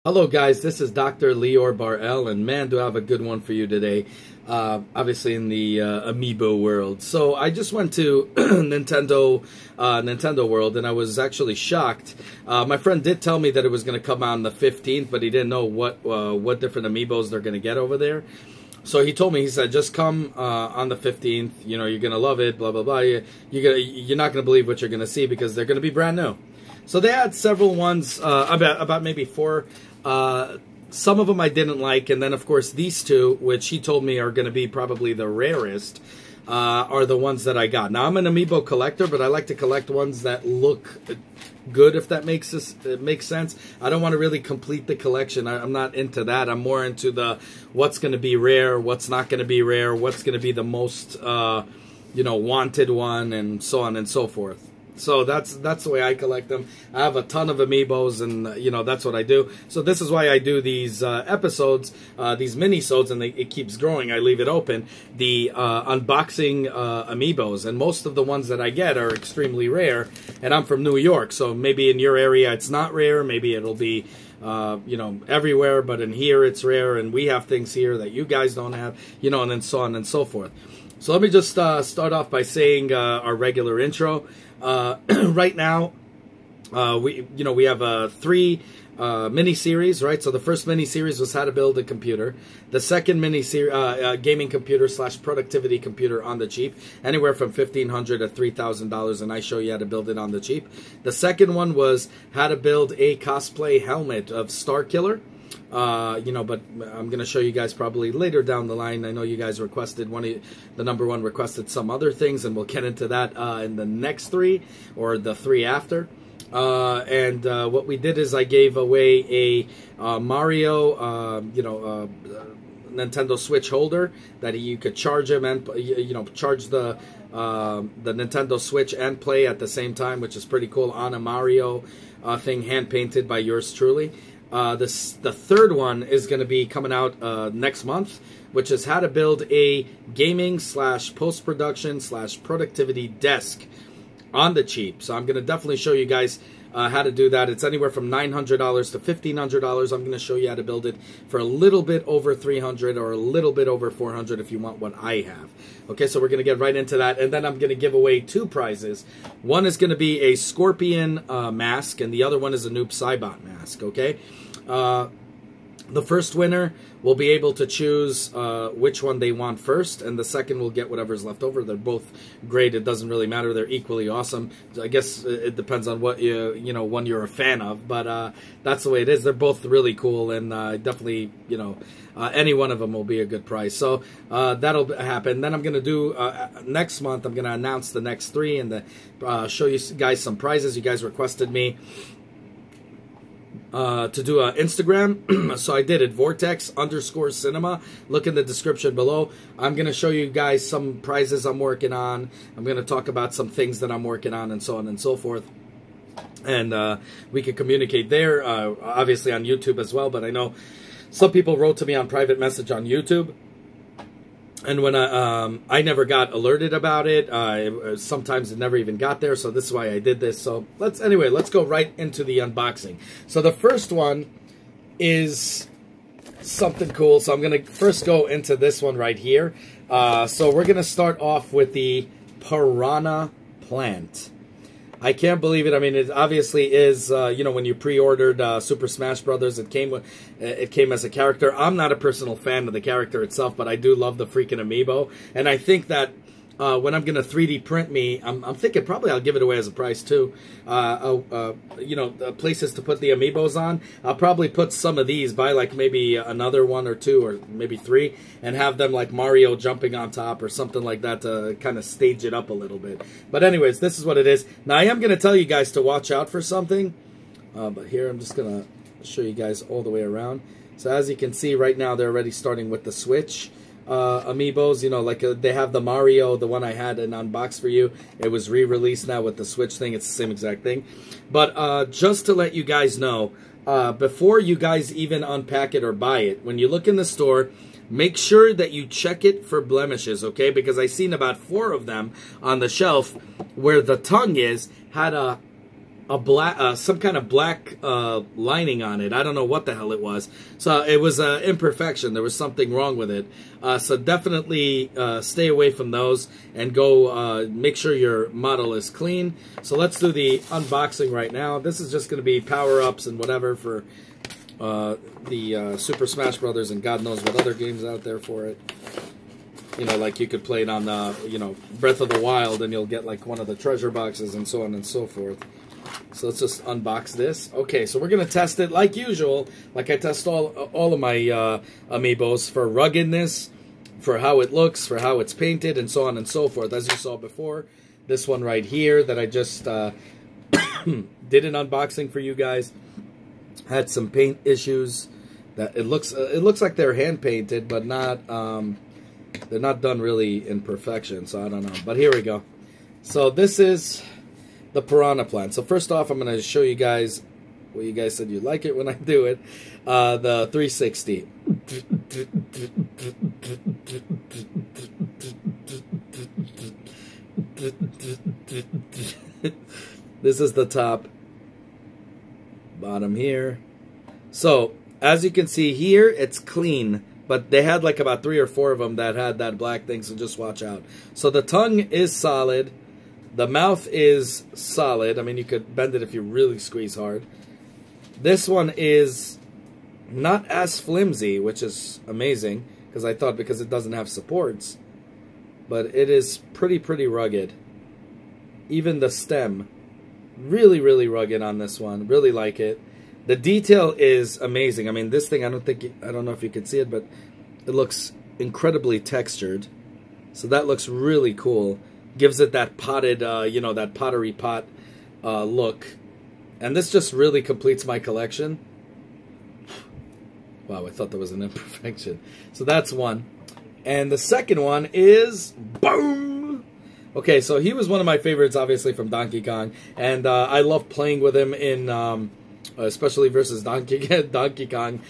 Hello guys, this is Dr. Lior Bar-El, and man, do I have a good one for you today. Obviously in the Amiibo world. So I just went to Nintendo World, and I was actually shocked. My friend did tell me that it was going to come out on the 15th, but he didn't know what different Amiibos they're going to get over there. So he told me, he said, just come on the 15th. You know, you're going to love it, blah, blah, blah. You're not going to believe what you're going to see because they're going to be brand new. So they had several ones, about maybe four. Some of them I didn't like, and then of course these two, which he told me are going to be probably the rarest, are the ones that I got. Now I'm an Amiibo collector, but I like to collect ones that look good, if that makes sense. I don't want to really complete the collection. I'm not into that. I'm more into the what's going to be rare, what's not going to be rare, what's going to be the most wanted one, and so on and so forth. So that's the way I collect them. I have a ton of Amiibos, and that's what I do. So this is why I do these episodes, these mini-sodes, and it keeps growing. I leave it open. The unboxing Amiibos, and most of the ones that I get are extremely rare. And I'm from New York, so maybe in your area it's not rare. Maybe it'll be everywhere, but in here it's rare, and we have things here that you guys don't have, and then so on and so forth. So let me just start off by saying our regular intro. Right now, we have three mini-series, right? So the first mini-series was how to build a computer. The second mini-series, gaming computer / productivity computer on the cheap, anywhere from $1,500 to $3,000, and I show you how to build it on the cheap. The second one was how to build a cosplay helmet of Starkiller. But I'm going to show you guys probably later down the line. I know you guys requested the number one requested some other things, and we'll get into that in the next three or the three after. What we did is I gave away a Mario, Nintendo Switch holder that you could charge him and charge the Nintendo Switch and play at the same time, which is pretty cool, on a Mario thing, hand painted by yours truly. The third one is going to be coming out next month, which is how to build a gaming / post-production / productivity desk on the cheap. So I'm going to definitely show you guys how to do that. It's anywhere from $900 to $1,500. I'm going to show you how to build it for a little bit over $300 or a little bit over $400 if you want what I have. Okay, so we're going to get right into that, and then I'm going to give away two prizes. One is going to be a Scorpion mask, and the other one is a Noob Saibot mask, okay? The first winner will be able to choose which one they want first, and the second will get whatever's left over. They're both great. It doesn't really matter. They're equally awesome. I guess it depends on what one you're a fan of, but that's the way it is. They're both really cool, and definitely, any one of them will be a good prize. So that'll happen. Then I'm going to do, next month, I'm going to announce the next three and show you guys some prizes. You guys requested me to do an Instagram, so I did it, vortex_cinema. Look in the description below. I'm going to show you guys some prizes I'm working on. I'm going to talk about some things that I'm working on, and so on and so forth. And we can communicate there, obviously on YouTube as well, but I know some people wrote to me on private message on YouTube. And when I never got alerted about it, sometimes it never even got there, so this is why I did this. So let's go right into the unboxing. So the first one is something cool. So I'm going to first go into this one right here. So we're going to start off with the Piranha Plant. I can't believe it. I mean, it obviously is, when you pre-ordered Super Smash Brothers, it came as a character. I'm not a personal fan of the character itself, but I do love the freaking Amiibo. And I think that when I'm going to 3D print me, I'm thinking probably I'll give it away as a prize too. Places to put the Amiibos on. I'll probably put some of these, buy like maybe another one or two or maybe three, and have them like Mario jumping on top or something like that to kind of stage it up a little bit. But anyways, this is what it is. Now I am going to tell you guys to watch out for something, but here I'm just going to show you guys all the way around. So as you can see right now, they're already starting with the Switch Amiibos, they have the Mario, the one I had and unboxed for you. It was re-released now with the Switch thing. It's the same exact thing. But just to let you guys know, before you guys even unpack it or buy it, when you look in the store, make sure that you check it for blemishes, okay? Because I seen about 4 of them on the shelf where the tongue had a a black, some kind of black lining on it. I don't know what the hell it was. So it was an imperfection. There was something wrong with it. So definitely stay away from those and go make sure your model is clean. So let's do the unboxing right now. This is just going to be power-ups and whatever for the Super Smash Brothers and God knows what other games out there for it. You know, like you could play it on, you know, Breath of the Wild and you'll get like one of the treasure boxes and so on and so forth. So let's just unbox this. Okay, so we're going to test it like usual, like I test all of my Amiibos for ruggedness, for how it looks, for how it's painted, and so on and so forth. As you saw before, this one right here that I just did an unboxing for you guys had some paint issues. That it looks like they're hand painted, but not they're not done really in perfection. So I don't know. But here we go. So this is the Piranha Plant. So first off, I'm going to show you guys what you guys said you like it when I do it. The 360. This is the top, bottom here. So as you can see here, it's clean, but they had like about 3 or 4 of them that had that black thing, so just watch out. So the tongue is solid. The mouth is solid. I mean, you could bend it if you really squeeze hard. This one is not as flimsy, which is amazing, because I thought because it doesn't have supports. But it is pretty rugged. Even the stem, really rugged on this one. Really like it. The detail is amazing. I mean, this thing, I don't know if you can see it, but it looks incredibly textured. So that looks really cool. Gives it that potted, you know, that pottery pot look. And this just really completes my collection. Wow, I thought there was an imperfection. So that's one. And the second one is, boom! Okay, so he was one of my favorites, obviously, from Donkey Kong. And I love playing with him in, especially versus Donkey Kong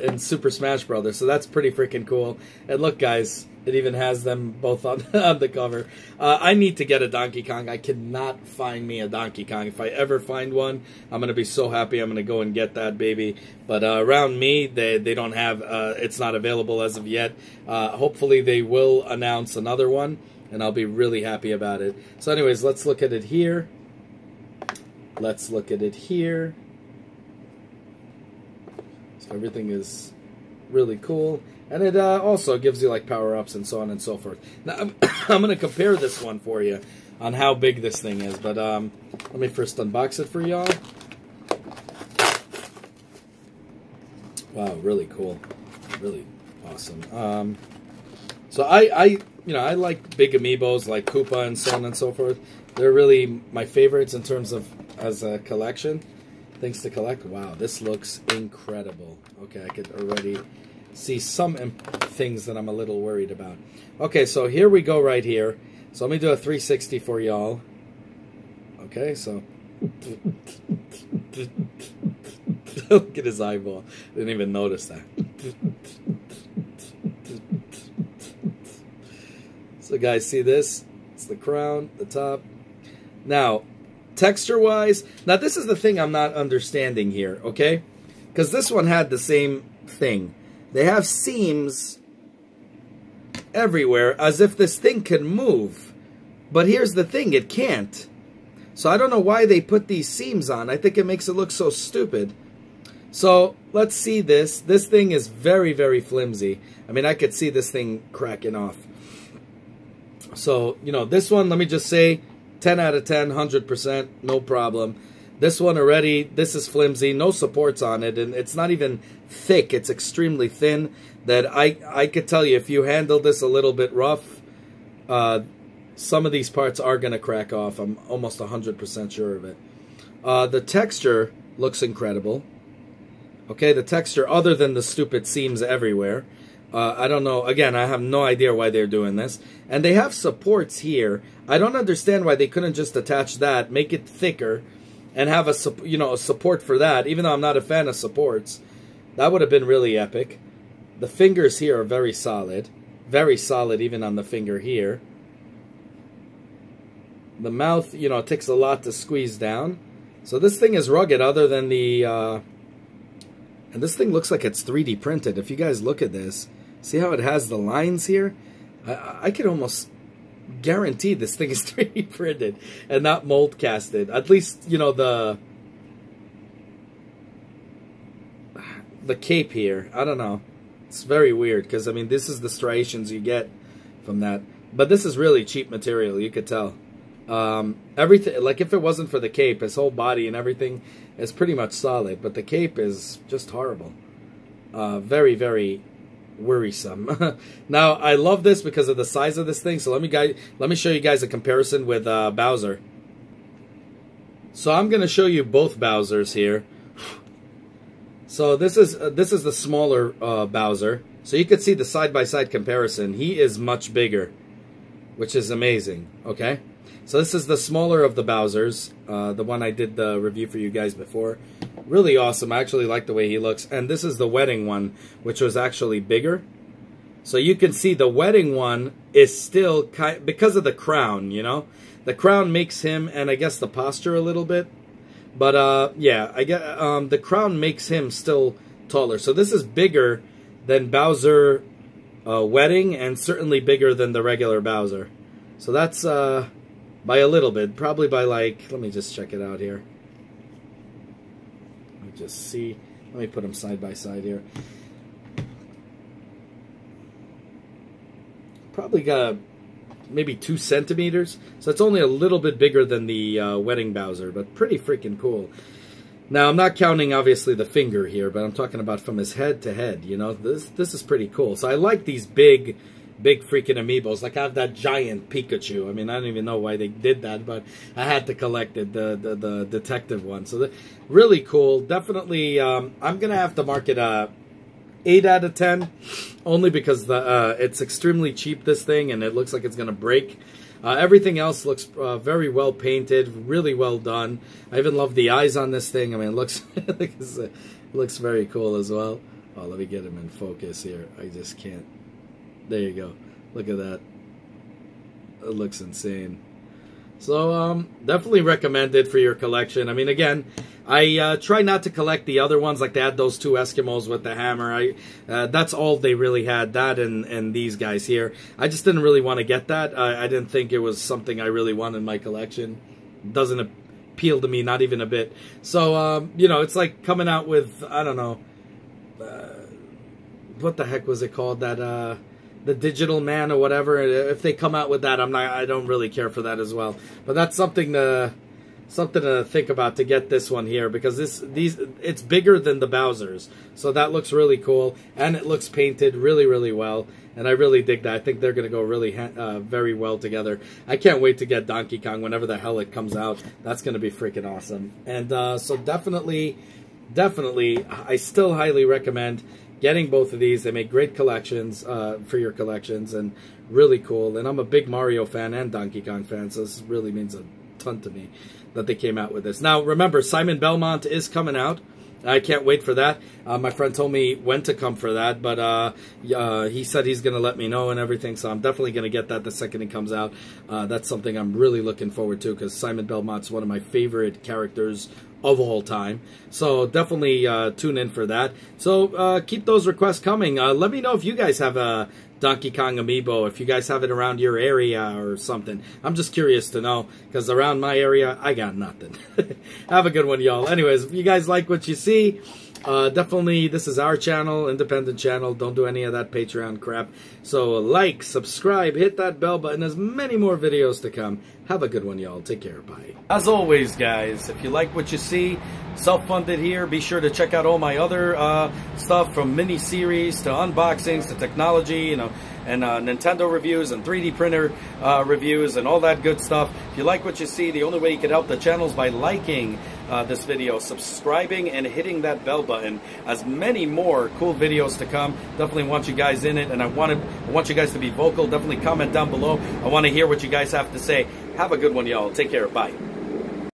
in Super Smash Brothers. So that's pretty freaking cool. And look, guys, it even has them both on, on the cover. I need to get a Donkey Kong. I cannot find me a Donkey Kong. If I ever find one, I'm going to be so happy. I'm going to go and get that baby. But around me, they don't have, it's not available as of yet. Hopefully they will announce another one, and I'll be really happy about it. So anyways, let's look at it here. Let's look at it here. So everything is really cool. And it also gives you like power-ups and so on and so forth. Now, I'm going to compare this one for you on how big this thing is. But let me first unbox it for y'all. Wow, really cool. Really awesome. So I like big Amiibos like Koopa and so on and so forth. They're really my favorites in terms of as a collection. Things to collect. Wow, this looks incredible. Okay, I could already see some things that I'm a little worried about. Okay, so here we go right here. So let me do a 360 for y'all. Okay, so look at his eyeball. Didn't even notice that. So guys, see this? It's the crown, the top. Now, texture-wise, now this is the thing I'm not understanding here, okay? Because this one had the same thing. They have seams everywhere as if this thing can move. But here's the thing, it can't. So I don't know why they put these seams on. I think it makes it look so stupid. So let's see this. This thing is very flimsy. I mean, I could see this thing cracking off. So, you know, this one, let me just say, 10 out of 10, 100%, no problem. This one already, this is flimsy, no supports on it, and it's not even thick. It's extremely thin. That I could tell you, if you handle this a little bit rough, some of these parts are going to crack off. I'm almost 100% sure of it. The texture looks incredible. Okay, the texture, other than the stupid seams everywhere. I don't know. Again, I have no idea why they're doing this. And they have supports here. I don't understand why they couldn't just attach that, make it thicker, and have a support for that. Even though I'm not a fan of supports, that would have been really epic. The fingers here are very solid even on the finger here. The mouth, you know, it takes a lot to squeeze down. So this thing is rugged other than the... and this thing looks like it's 3D printed. If you guys look at this, see how it has the lines here? I could almost guarantee this thing is 3D printed and not mold casted. At least, you know, the cape here. I don't know. It's very weird because, I mean, this is the striations you get from that. But this is really cheap material, you could tell. Everything, like if it wasn't for the cape, his whole body and everything is pretty much solid. But the cape is just horrible. Very, very worrisome. Now, I love this because of the size of this thing. So let me show you guys a comparison with Bowser. So I'm going to show you both Bowsers here. So this is the smaller Bowser. So you could see the side-by-side comparison. He is much bigger, which is amazing. Okay, so this is the smaller of the Bowsers, the one I did the review for you guys before. Really awesome. I actually like the way he looks. And this is the wedding one, which was actually bigger. So you can see the wedding one is still because of the crown. You know, the crown makes him, and I guess the posture a little bit. But yeah, I get the crown makes him still taller. So this is bigger than Bowser wedding, and certainly bigger than the regular Bowser. So that's by a little bit, probably by like, let me just check it out here. Let me just see. Let me put them side by side here. Probably got maybe 2 centimeters. So it's only a little bit bigger than the wedding Bowser, but pretty freaking cool. Now, I'm not counting, obviously, the finger here, but I'm talking about from his head to head, you know? This is pretty cool. So I like these big freaking Amiibos. Like, I have that giant Pikachu. I mean, I don't even know why they did that, but I had to collect it, the detective one. So, really cool. Definitely, I'm going to have to mark it 8 out of 10, only because it's extremely cheap, this thing, and it looks like it's going to break. Everything else looks very well painted, really well done. I even love the eyes on this thing. I mean, it looks it looks very cool as well. Oh, let me get him in focus here. I just can't. There you go. Look at that. It looks insane. So, definitely recommend it for your collection. I mean, again, I try not to collect the other ones. Like, they had those 2 Eskimos with the hammer. That's all they really had, that and these guys here. I just didn't really want to get that. I didn't think it was something I really wanted in my collection. It doesn't appeal to me, not even a bit. So, you know, it's like coming out with, I don't know, what the heck was it called? That, the Digital Man or whatever. If they come out with that, I don't really care for that as well. But that's something to think about to get this one here, because it's bigger than the Bowsers. So that looks really cool, and it looks painted really, really well. And I really dig that. I think they're going to go really very well together. I can't wait to get Donkey Kong whenever the hell it comes out. That's going to be freaking awesome. And so definitely, I still highly recommend getting both of these. They make great collections for your collections, and really cool. And I'm a big Mario fan and Donkey Kong fan, so this really means a ton to me that they came out with this. Now, remember, Simon Belmont is coming out. I can't wait for that. My friend told me when to come for that, but he said he's going to let me know and everything, so I'm definitely going to get that the second it comes out. That's something I'm really looking forward to, because Simon Belmont's one of my favorite characters of all time. So definitely tune in for that. So keep those requests coming. Let me know if you guys have a Donkey Kong Amiibo, if you guys have it around your area or something. I'm just curious to know, because around my area, I got nothing. Have a good one, y'all. Anyways, if you guys like what you see, definitely, this is our channel, independent channel. Don't do any of that Patreon crap. So like, subscribe, hit that bell button. There's many more videos to come. Have a good one, y'all. Take care. Bye. As always, guys, if you like what you see, self-funded here, be sure to check out all my other stuff, from mini-series to unboxings to technology, you know, and Nintendo reviews and 3D printer reviews and all that good stuff. If you like what you see, the only way you can help the channel is by liking this video, subscribing, and hitting that bell button. As many more cool videos to come. Definitely want you guys in it, and I want you guys to be vocal. Definitely comment down below. I want to hear what you guys have to say. Have a good one, y'all. Take care. Bye.